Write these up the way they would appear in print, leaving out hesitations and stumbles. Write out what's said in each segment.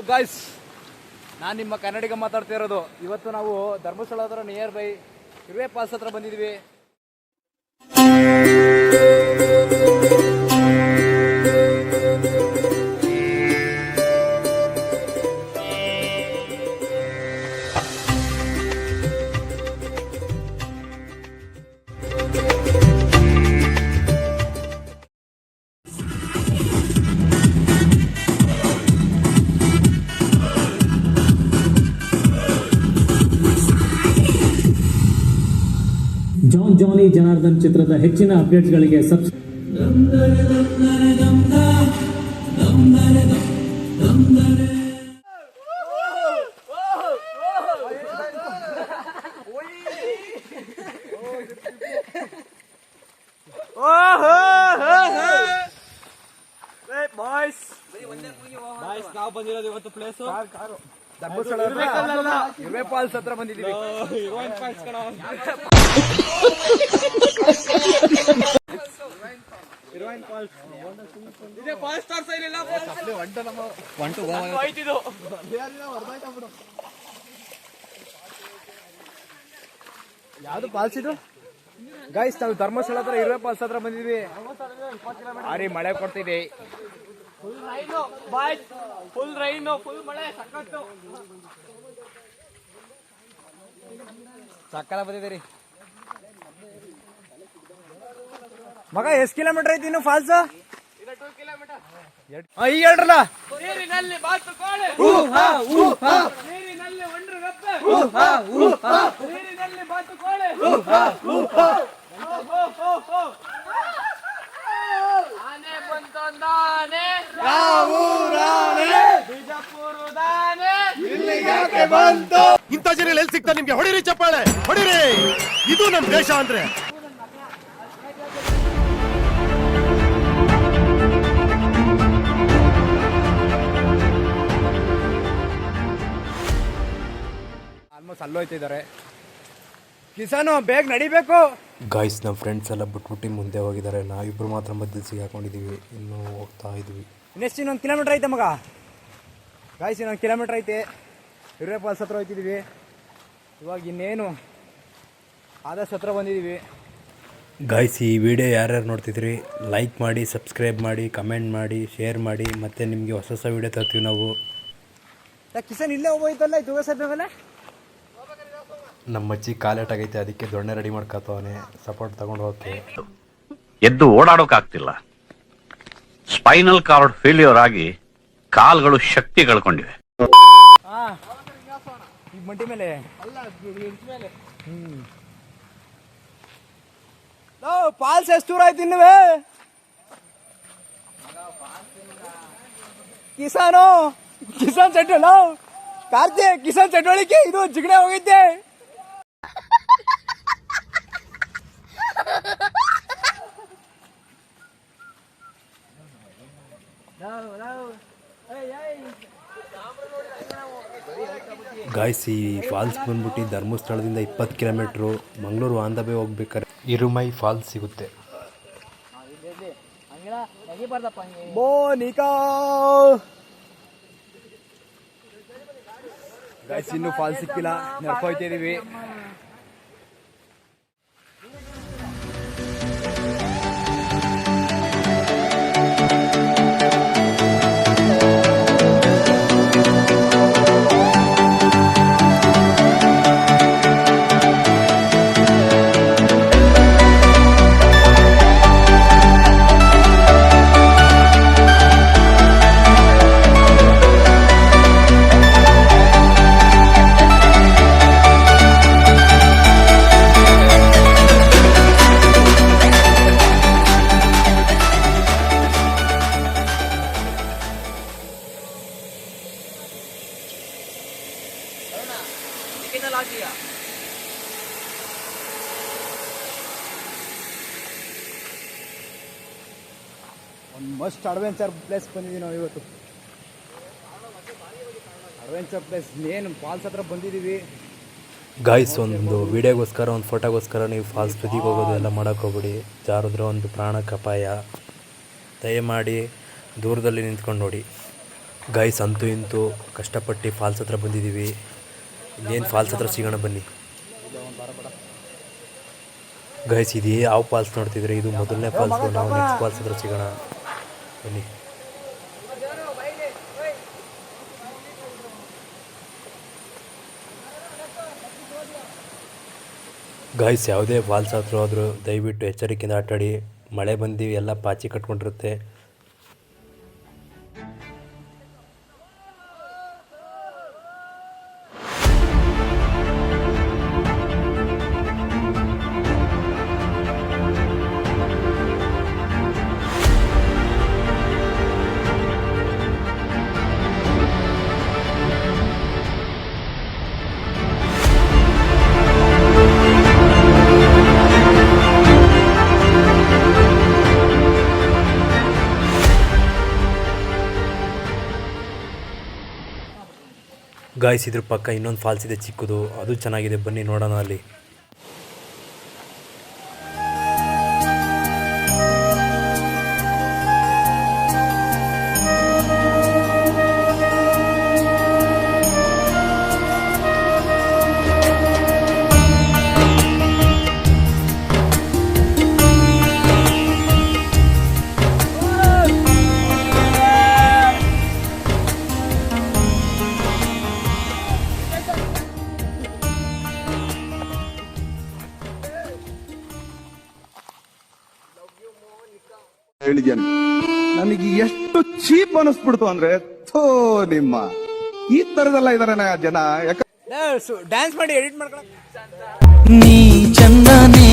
Guys, ನಾನು ನಿಮ್ಮ ಕನ್ನಡಿಗ ಮಾತಾಡ್ತಾ ಇರೋದು. ಇವತ್ತು ನಾವು ಧರ್ಮಸ್ಥಳ ಹತ್ರ ನಿಯರ್ ಬೈ ಇರುವೆ ಫಾಲ್ಸ್ ಹತ್ರ ಬಂದಿದ್ವಿ. ಜಾನಿ ಜನಾರ್ದನ್ ಚಿತ್ರದ ಹೆಚ್ಚಿನ ಅಪ್ಡೇಟ್ಸ್ಗಳಿಗೆ ನಾವು ಬಂದಿರೋದು ಇವತ್ತು ಪ್ಲೇಸ್ ಧರ್ಮಸ್ಥಳ ಇರುವೆ ಫಾಲ್ಸ್ ಹತ್ರ ಬಂದಿದ್ದೀವಿ. ಯಾವ್ದು ಫಾಲ್ಸ್ ಇದು ಗೈಸ್? ನಾವು ಧರ್ಮಸ್ಥಳ ಹತ್ರ ಇರುವೆ ಫಾಲ್ಸ್ ಹತ್ರ ಬಂದಿದ್ವಿ. ಭಾರಿ ಮಳೆ ಕೊಡ್ತಿದೆ. ಫುಲ್ ರೈನು ಫುಲ್ ಮಳೆ ಸಕ್ಕಲ ಬಂದಿದ್ದೀರಿ ಮಗ. ಎಷ್ಟು ಕಿಲೋಮೀಟರ್ ಐತಿ ಇನ್ನು ಫಾಲ್ಸ್? ಈಗ ಹೇಳ್ರಲ್ಲ. ನೀರಿನಲ್ಲಿ ಬಾತುಕೋಳಿ, ನೀರಿನಲ್ಲಿ ಒಂಡ್ರು ಗಪ್ಪೆ, ನೀರಿನಲ್ಲಿ ಬಾತುಕೋಳಿ, ಆನೆ ಬಂತೊಂದಾನೆ, ಬಿಜಾಪುರದಾನೆ ಇಲ್ಲಿಗೆ ಯಾಕೆ ಬಂತು? ಇಂಥ ಜನ ಎಲ್ಲಿ ಸಿಗ್ತಾರೆ ನಿಮ್ಗೆ? ಹೊಡಿರಿ ಚಪ್ಪಾಳೆ, ಹೊಡಿರಿ. ಇದು ನಮ್ ದೇಶ ಅಂದ್ರೆ. ಆಲ್ಮೋಸ್ಟ್ ಅಲ್ಲೋಯ್ತಿದ್ದಾರೆ. ಕಿಸಾನು ಬೇಗ ನಡಿಬೇಕು. ಗಾಯ್ಸ್, ನಮ್ಮ ಫ್ರೆಂಡ್ಸ್ ಎಲ್ಲ ಬಿಟ್ಬಿಟ್ಟು ಮುಂದೆ ಹೋಗಿದ್ದಾರೆ. ನಾವಿಬ್ಬರು ಮಾತ್ರ ಮಧ್ಯದಲ್ಲಿ ಸಿಗಾಕೊಂಡಿದ್ದೀವಿ. ಇನ್ನೂ ಹೋಗ್ತಾ ಇದ್ವಿ. ಇನ್ನೆಷ್ಟು ಇನ್ನೊಂದು ಕಿಲೋಮೀಟರ್ ಐತೆ ಮಗ. ಗಾಯ್ಸ್, ಇನ್ನೊಂದು ಕಿಲೋಮೀಟರ್ ಐತೆ. ಇರುವೆ ಫಾಲ್ಸ್ ಹತ್ರ ಹೋಗ್ತಿದ್ದೀವಿ. ಇವಾಗ ಇನ್ನೇನು ಆದಷ್ಟು ಹತ್ರ ಬಂದಿದ್ದೀವಿ. ಗಾಯ್ಸ್, ಈ ವಿಡಿಯೋ ಯಾರ್ಯಾರು ನೋಡ್ತಿದ್ರಿ ಲೈಕ್ ಮಾಡಿ, ಸಬ್ಸ್ಕ್ರೈಬ್ ಮಾಡಿ, ಕಮೆಂಟ್ ಮಾಡಿ, ಶೇರ್ ಮಾಡಿ. ಮತ್ತು ನಿಮಗೆ ಹೊಸ ಹೊಸ ವಿಡಿಯೋ ತರ್ತೀವಿ ನಾವು. ಕಿಸಾನ್ ಇಲ್ಲೇ ಹೋಗೋಯ್ತಲ್ಲ ಇದು ಮೇಲೆ. ನಮ್ಮ ಅಜ್ಜಿ ಕಾಲೇಟಾಗೈತೆ, ಅದಕ್ಕೆ ದೊಣ್ಣೆ ರೆಡಿ ಮಾಡ್ಕೊತವನೆ ಸಪೋರ್ಟ್ ತಗೊಂಡು ಹೋಗಕ್ಕೆ. ಎದ್ದು ಓಡಾಡೋಕ್ಕಾಗ್ತಿಲ್ಲ. ಸ್ಪೈನಲ್ ಕಾರ್ಡ್ ಫೇಲ್ಯೂರ್ ಆಗಿ ಕಾಲ್ಗಳು ಶಕ್ತಿ ಕಳ್ಕೊಂಡಿವೆ. ಈ ಮಂಟಿ ಮೇಲೆ ಫಾಲ್ಸ್ ಎಷ್ಟು ದೂರ ಆಯ್ತು ಇನ್ನುವೆ? ಕಿಸಾನ್ ಚಟೋಳ ಕಾರ್ತಿ, ಕಿಸಾನ್ ಚಟೋಳಿಕೆ ಇದು ಜಿಗಣೆ ಹೋಗಿದ್ದೆ. ಗಾಯ್ಸ್, ಈ ಫಾಲ್ಸ್ ಬಂದ್ಬಿಟ್ಟು ಧರ್ಮಸ್ಥಳದಿಂದ 20 kilometre. Mangaluru on the way ಹೋಗ್ಬೇಕಾದ್ರೆ ಇರುಮೈ ಫಾಲ್ಸ್ ಸಿಗುತ್ತೆ. ಗಾಯ್ಸ್, ಇನ್ನೂ ಫಾಲ್ಸ್ ಸಿಕ್ಕಿಲ್ಲ, ನಡ್ಕೊಯ್ತಿದೀವಿ. ಒಂದು ಮಸ್ಟ್ ಅಡ್ವೆಂಚರ್ ಪ್ಲೇಸ್ ಬಂದಿದ್ದೀವಿ ನಾವು ಇವತ್ತು. ಅಡ್ವೆಂಚರ್ ಪ್ಲೇಸ್ ಮೇನ್ ಫಾಲ್ಸ್ ಹತ್ರ ಬಂದಿದ್ದೀವಿ. ಗಾಯ್ಸ್, ಒಂದು ವಿಡಿಯೋಗೋಸ್ಕರ, ಒಂದು ಫೋಟೋಗೋಸ್ಕರ ನೀವು ಫಾಲ್ಸ್ ತುದಿಗೆ ಹೋಗೋದು ಎಲ್ಲ ಮಾಡೋಕ್ಕೋಗ್ಬಿಡಿ. ಜಾರಿದ್ರೆ ಒಂದು ಪ್ರಾಣಕ್ಕೆ ಅಪಾಯ. ದಯಮಾಡಿ ದೂರದಲ್ಲಿ ನಿಂತ್ಕೊಂಡು ನೋಡಿ. ಗೈಸ್ ಅಂತೂ ಇಂತೂ ಕಷ್ಟಪಟ್ಟು ಫಾಲ್ಸ್ ಹತ್ರ ಬಂದಿದ್ದೀವಿ. ಇನ್ನೇನು ಫಾಲ್ಸ್ ಹತ್ರ ಸಿಗೋಣ ಬನ್ನಿ. ಗೈಸ್ ಇದು ಯಾವ ಫಾಲ್ಸ್ ನೋಡ್ತಿದ್ರೆ ಇದು ಮೊದಲನೇ ಫಾಲ್ಸು. ನಾವು ನೆಕ್ಸ್ಟ್ ಫಾಲ್ಸ್ ಹತ್ರ ಸಿಗೋಣ ಬನ್ನಿ. ಗೈಸ್ ಯಾವುದೇ ಫಾಲ್ಸ್ ಹತ್ರ ಹೋದರೂ ದಯವಿಟ್ಟು ಎಚ್ಚರಿಕೆಯಿಂದ ಆಟಾಡಿ. ಮಳೆ ಬಂದು ಎಲ್ಲ ಪಾಚಿ ಕಟ್ಕೊಂಡಿರುತ್ತೆ. ಗಾಯ್ಸ್ ಇದ್ರ ಪಕ್ಕ ಇನ್ನೊಂದು ಫಾಲ್ಸ್ ಇದೆ ಚಿಕ್ಕದು, ಅದು ಚೆನ್ನಾಗಿದೆ, ಬನ್ನಿ ನೋಡೋಣ ಅಲ್ಲಿ. ಹೇಳಿದ್ಯಾನೆ ನನಗೆ ಎಷ್ಟು ಚೀಪ್ ಅನಿಸ್ಬಿಡ್ತು ಅಂದ್ರೆ ಥೋ ನಿಮ್ಮ ಈ ತರದೆಲ್ಲ ಇದಾರೆ ಜನ. ಡ್ಯಾನ್ಸ್ ಮಾಡಿ ಎಡಿಟ್ ಮಾಡ್ಕೊಳ್ಳ. ನೀ ಚಂದಾನೆ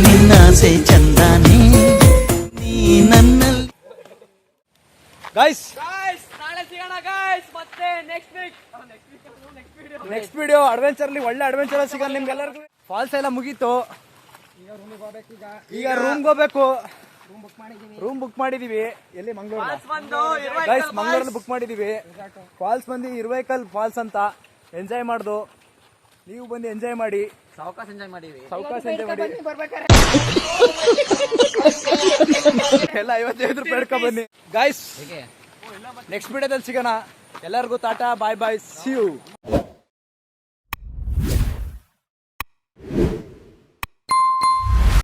ನಿನ್ನಾಸೆ ಚಂದಾನೆ ನೀ ನನ್ನಲ್ಲಿ. ಗಾಯ್ಸ್ ನೆಕ್ಸ್ಟ್ ವಿಡಿಯೋ ಅಡ್ವೆಂಚರ್ಲಿ ಒಳ್ಳೆ ಅಡ್ವೆಂಚರ್ ಸಿಗೋಣ ನಿಮ್ಗೆಲ್ಲರಿಗೂ. ಫಾಲ್ಸ್ ಎಲ್ಲ ಮುಗೀತು, ಈಗ ರೂಮ್ಗೆ ಹೋಗ್ಬೇಕು. ರೂಮ್ ಬುಕ್ ಮಾಡಿದೀವಿ. ಎಲ್ಲಿ? ಮಂಗಳೂರು. ಗೈಸ್ ಮಂಗಳೂರಲ್ಲಿ ಬುಕ್ ಮಾಡಿದೀವಿ. ಫಾಲ್ಸ್ ಬಂದು ಇರ್ವೈಕಲ್ ಫಾಲ್ಸ್ ಅಂತ. ಎಂಜಾಯ್ ಮಾಡ್ದು, ನೀವು ಬಂದು ಎಂಜಾಯ್ ಮಾಡಿ. ಸಾವಕಾಶ ಎಂಜಾಯ್ ಮಾಡಿ ಎಲ್ಲ 55 ರೂಪಾಯಿ ಹಿಡ್ಕೊ ಬನ್ನಿ. ಗಾಯ್ಸ್ ನೆಕ್ಸ್ಟ್ ವಿಡಿಯೋದಲ್ಲಿ ಸಿಗೋಣ. ಎಲ್ಲರಿಗೂ ಟಾಟಾ, ಬಾಯ್ ಬಾಯ್, ಸಿ ಯು.